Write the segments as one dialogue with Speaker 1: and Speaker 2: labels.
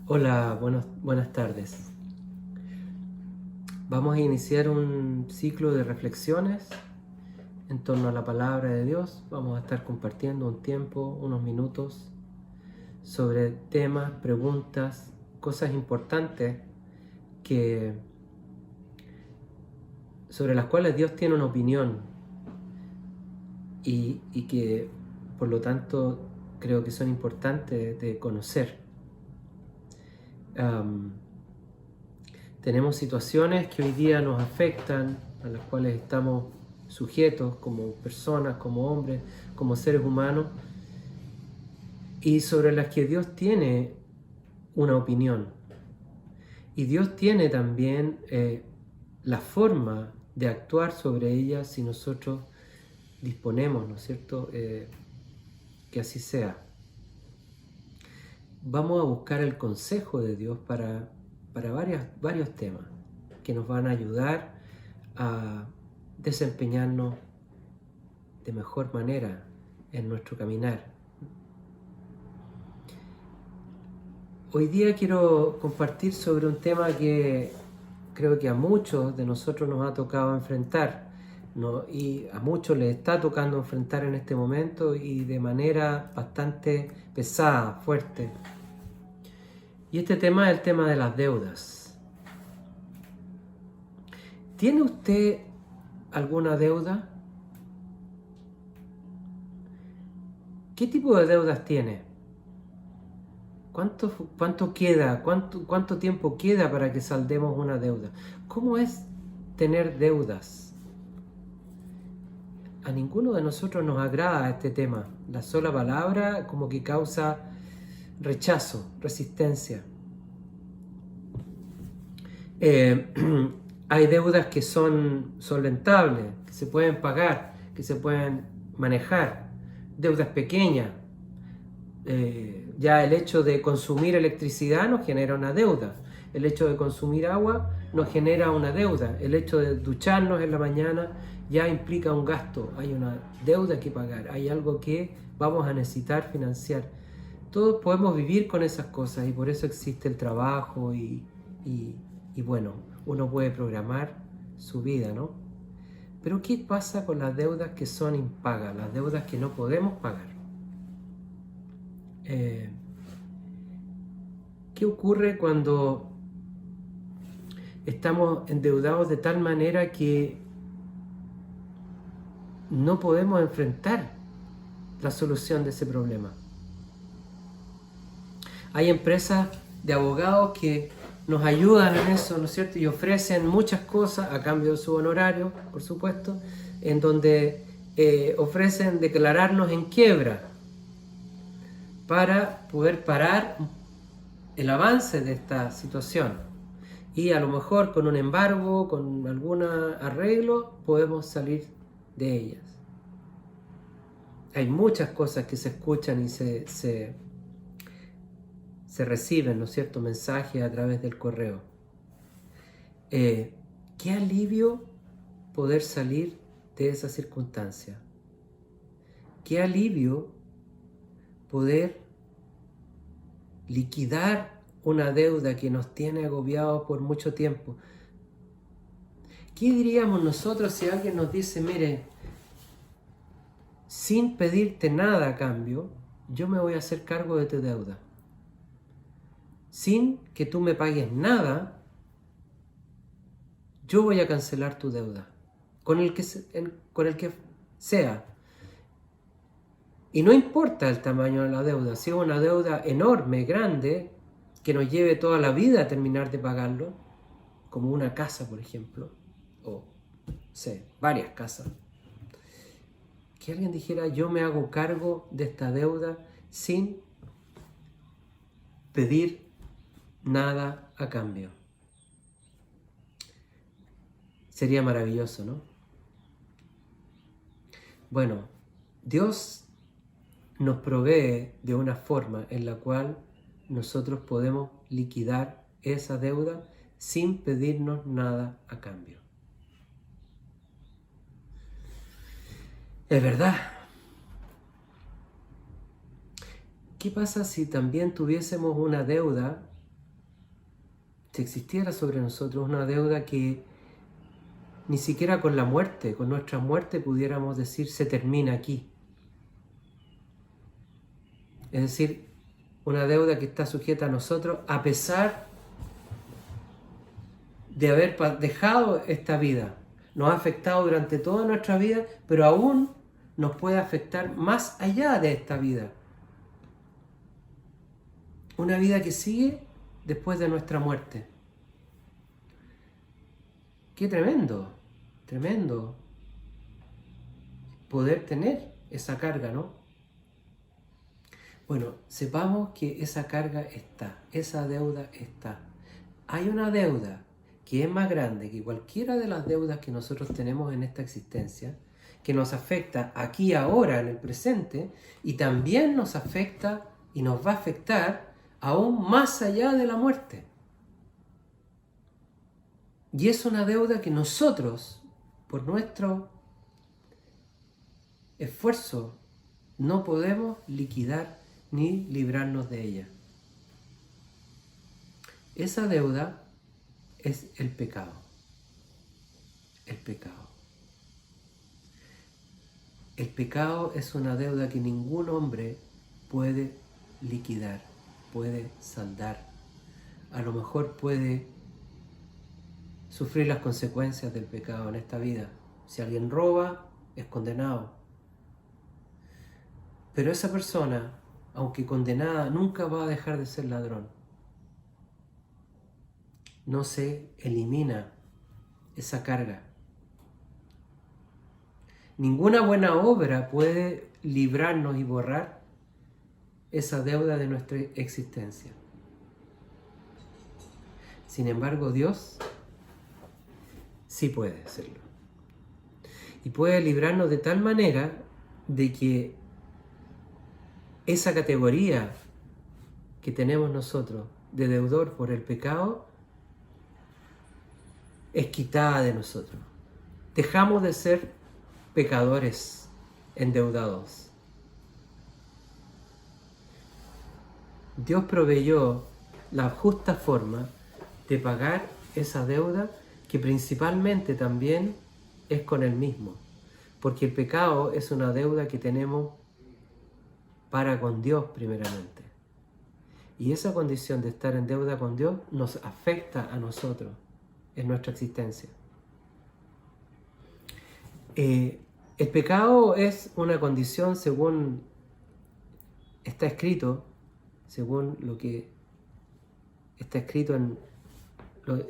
Speaker 1: Hola, buenas tardes. Vamos a iniciar un ciclo de reflexiones en torno a la palabra de Dios. Vamos a estar compartiendo un tiempo, unos minutos, sobre temas, preguntas, cosas importantes que, sobre las cuales Dios tiene una opinión y que, por lo tanto, creo que son importantes de conocer. Tenemos situaciones que hoy día nos afectan, a las cuales estamos sujetos como personas, como hombres, como seres humanos, y sobre las que Dios tiene una opinión. Y Dios tiene también la forma de actuar sobre ellas si nosotros disponemos, ¿no es cierto?, que así sea. Vamos a buscar el consejo de Dios para varios temas que nos van a ayudar a desempeñarnos de mejor manera en nuestro caminar. Hoy día quiero compartir sobre un tema que creo que a muchos de nosotros nos ha tocado enfrentar, ¿no? Y a muchos les está tocando enfrentar en este momento y de manera bastante pesada, fuerte. Y este tema es el tema de las deudas. ¿Tiene usted alguna deuda? ¿Qué tipo de deudas tiene? ¿Cuánto queda? ¿Cuánto tiempo queda para que saldemos una deuda? ¿Cómo es tener deudas? A ninguno de nosotros nos agrada este tema. La sola palabra como que causa rechazo, resistencia. Hay deudas que son solventables, que se pueden pagar, que se pueden manejar. Deudas pequeñas. Ya el hecho de consumir electricidad nos genera una deuda. El hecho de consumir agua nos genera una deuda. El hecho de ducharnos en la mañana ya implica un gasto. Hay una deuda que pagar. Hay algo que vamos a necesitar financiar. Todos podemos vivir con esas cosas y por eso existe el trabajo y bueno, uno puede programar su vida, ¿no? Pero ¿qué pasa con las deudas que son impagas? Las deudas que no podemos pagar. ¿Qué ocurre cuando estamos endeudados de tal manera que no podemos enfrentar la solución de ese problema? Hay empresas de abogados que nos ayudan en eso, ¿no es cierto? Y ofrecen muchas cosas a cambio de su honorario, por supuesto, en donde ofrecen declararnos en quiebra para poder parar el avance de esta situación. Y a lo mejor con un embargo, con algún arreglo, podemos salir de ellas. Hay muchas cosas que se escuchan y se reciben, ¿no es cierto?, mensajes a través del correo. Qué alivio poder salir de esa circunstancia. Qué alivio poder liquidar una deuda que nos tiene agobiados por mucho tiempo. ¿Qué diríamos nosotros si alguien nos dice, mire, sin pedirte nada a cambio, yo me voy a hacer cargo de tu deuda? Sin que tú me pagues nada, yo voy a cancelar tu deuda, con el que sea. Y no importa el tamaño de la deuda, si es una deuda enorme, grande, que nos lleve toda la vida a terminar de pagarlo, como una casa, por ejemplo, o varias casas. Que alguien dijera, yo me hago cargo de esta deuda sin pedir nada a cambio. Sería maravilloso, ¿no? Bueno, Dios nos provee de una forma en la cual nosotros podemos liquidar esa deuda sin pedirnos nada a cambio. Es verdad. ¿Qué pasa si también tuviésemos una deuda si existiera sobre nosotros una deuda que ni siquiera con la muerte, con nuestra muerte pudiéramos decir se termina aquí. Es decir, una deuda que está sujeta a nosotros a pesar de haber dejado esta vida. Nos ha afectado durante toda nuestra vida, pero aún nos puede afectar más allá de esta vida. Una vida que sigue después de nuestra muerte. Qué tremendo, tremendo poder tener esa carga, ¿no? Bueno, sepamos que esa carga está, esa deuda está. Hay una deuda que es más grande que cualquiera de las deudas que nosotros tenemos en esta existencia, que nos afecta aquí, ahora, en el presente, y también nos afecta y nos va a afectar aún más allá de la muerte. Y es una deuda que nosotros, por nuestro esfuerzo, no podemos liquidar ni librarnos de ella. Esa deuda es el pecado. El pecado. El pecado es una deuda que ningún hombre puede liquidar, puede saldar. A lo mejor puede sufrir las consecuencias del pecado en esta vida. Si alguien roba, es condenado. Pero esa persona, aunque condenada, nunca va a dejar de ser ladrón. No se elimina esa carga. Ninguna buena obra puede librarnos y borrar esa deuda de nuestra existencia. Sin embargo, Dios sí puede hacerlo. Y puede librarnos de tal manera de que esa categoría que tenemos nosotros de deudor por el pecado es quitada de nosotros. Dejamos de ser pecadores endeudados. Dios proveyó la justa forma de pagar esa deuda que principalmente también es con Él mismo. Porque el pecado es una deuda que tenemos para con Dios primeramente. Y esa condición de estar en deuda con Dios nos afecta a nosotros en nuestra existencia. El pecado es una condición según está escrito, según lo que está escrito en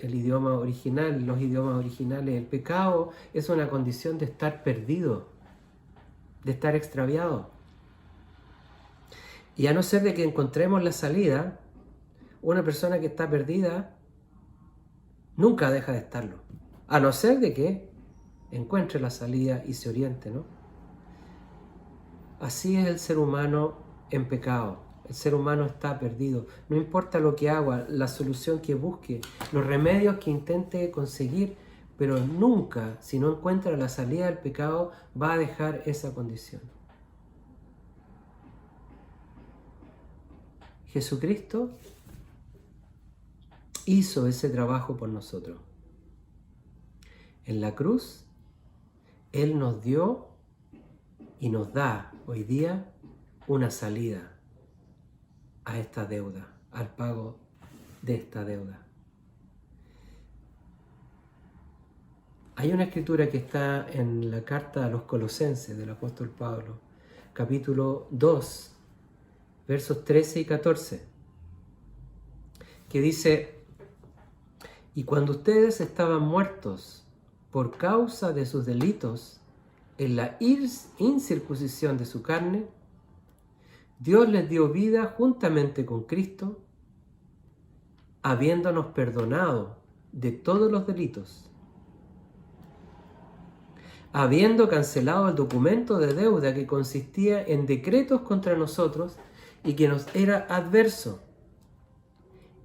Speaker 1: el idioma original, los idiomas originales. El pecado es una condición de estar perdido, de estar extraviado. Y a no ser de que encontremos la salida, una persona que está perdida nunca deja de estarlo. A no ser de que encuentre la salida y se oriente, ¿no? Así es el ser humano en pecado. El ser humano está perdido. No importa lo que haga, la solución que busque, los remedios que intente conseguir, pero nunca, si no encuentra la salida del pecado, va a dejar esa condición. Jesucristo hizo ese trabajo por nosotros. En la cruz, Él nos dio y nos da hoy día una salida a esta deuda, al pago de esta deuda. Hay una escritura que está en la carta a los Colosenses del apóstol Pablo, capítulo 2, versos 13 y 14, que dice: y cuando ustedes estaban muertos por causa de sus delitos en la incircuncisión de su carne, Dios les dio vida juntamente con Cristo, habiéndonos perdonado de todos los delitos, habiendo cancelado el documento de deuda que consistía en decretos contra nosotros y que nos era adverso,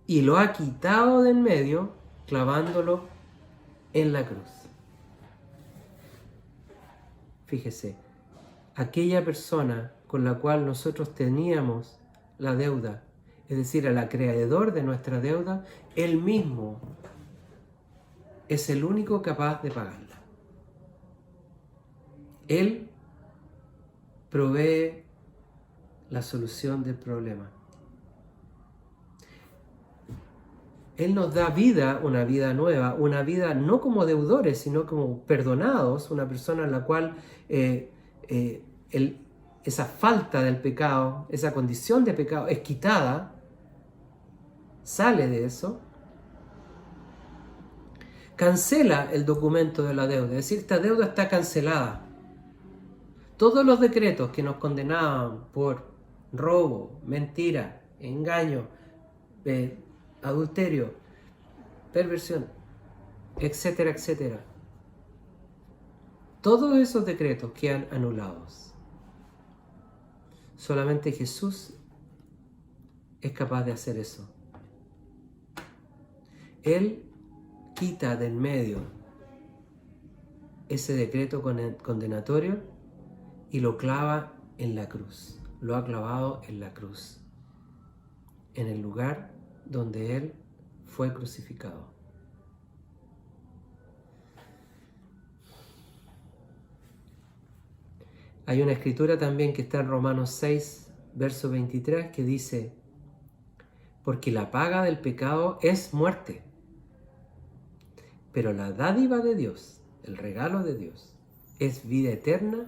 Speaker 1: y lo ha quitado de en medio, clavándolo en la cruz. Fíjese, aquella persona con la cual nosotros teníamos la deuda, es decir, al acreedor de nuestra deuda, Él mismo es el único capaz de pagarla. Él provee la solución del problema. Él nos da vida, una vida nueva, una vida no como deudores, sino como perdonados, una persona en la cual esa falta del pecado, esa condición de pecado es quitada, sale de eso, cancela el documento de la deuda, es decir, esta deuda está cancelada. Todos los decretos que nos condenaban por robo, mentira, engaño, adulterio, perversión, etcétera, etcétera. Todos esos decretos quedan anulados. Solamente Jesús es capaz de hacer eso. Él quita del medio ese decreto condenatorio y lo clava en la cruz. Lo ha clavado en la cruz, en el lugar donde Él fue crucificado. Hay una escritura también que está en Romanos 6, verso 23, que dice: porque la paga del pecado es muerte, pero la dádiva de Dios, el regalo de Dios, es vida eterna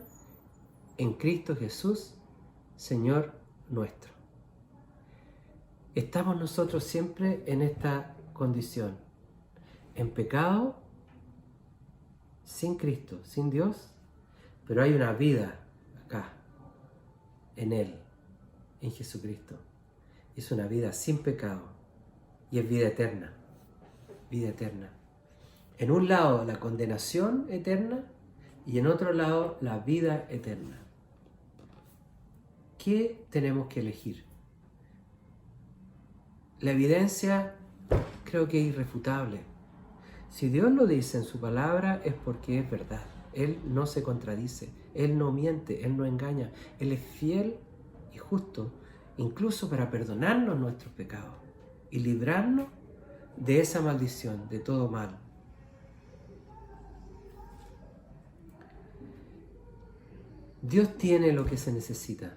Speaker 1: en Cristo Jesús, Señor nuestro. Estamos nosotros siempre en esta condición, en pecado, sin Cristo, sin Dios, pero hay una vida acá, en Él, en Jesucristo. Es una vida sin pecado y es vida eterna, vida eterna. En un lado la condenación eterna y en otro lado la vida eterna. ¿Qué tenemos que elegir? La evidencia creo que es irrefutable. Si Dios lo dice en su palabra es porque es verdad. Él no se contradice, Él no miente, Él no engaña. Él es fiel y justo, incluso para perdonarnos nuestros pecados y librarnos de esa maldición, de todo mal. Dios tiene lo que se necesita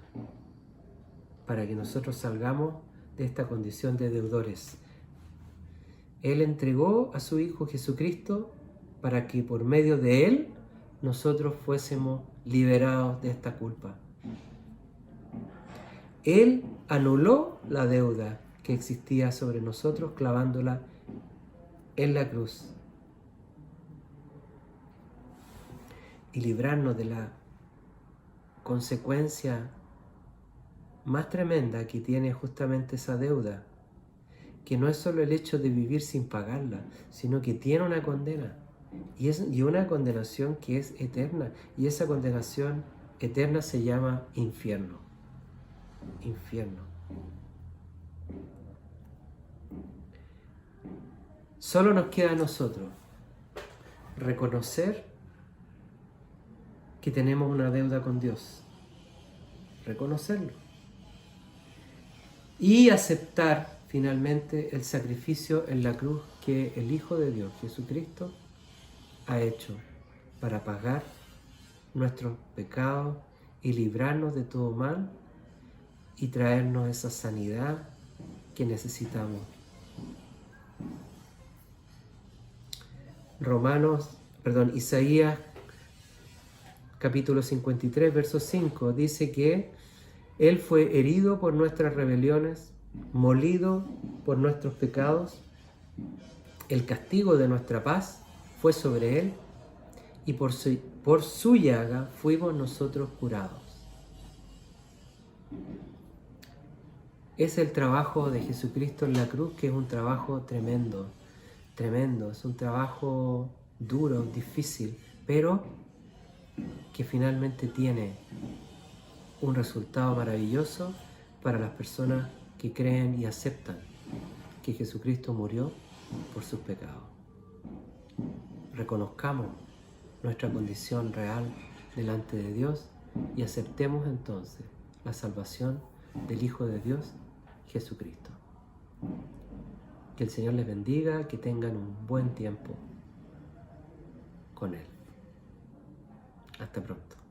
Speaker 1: para que nosotros salgamos de esta condición de deudores. Él entregó a su Hijo Jesucristo para que por medio de Él nosotros fuésemos liberados de esta culpa. Él anuló la deuda que existía sobre nosotros clavándola en la cruz y librarnos de la consecuencia más tremenda que tiene justamente esa deuda, que no es solo el hecho de vivir sin pagarla, sino que tiene una condena, y una condenación que es eterna, y esa condenación eterna se llama infierno. Infierno. Solo nos queda a nosotros reconocer que tenemos una deuda con Dios, reconocerlo y aceptar finalmente el sacrificio en la cruz que el Hijo de Dios, Jesucristo, ha hecho para pagar nuestros pecados y librarnos de todo mal y traernos esa sanidad que necesitamos. Isaías capítulo 53, verso 5, dice que Él fue herido por nuestras rebeliones, molido por nuestros pecados, el castigo de nuestra paz fue sobre Él, y por su llaga fuimos nosotros curados. Es el trabajo de Jesucristo en la cruz, que es un trabajo tremendo, tremendo, es un trabajo duro, difícil, pero que finalmente tiene un resultado maravilloso para las personas que creen y aceptan que Jesucristo murió por sus pecados. Reconozcamos nuestra condición real delante de Dios y aceptemos entonces la salvación del Hijo de Dios Jesucristo. Que el Señor les bendiga, que tengan un buen tiempo con Él. Hasta pronto.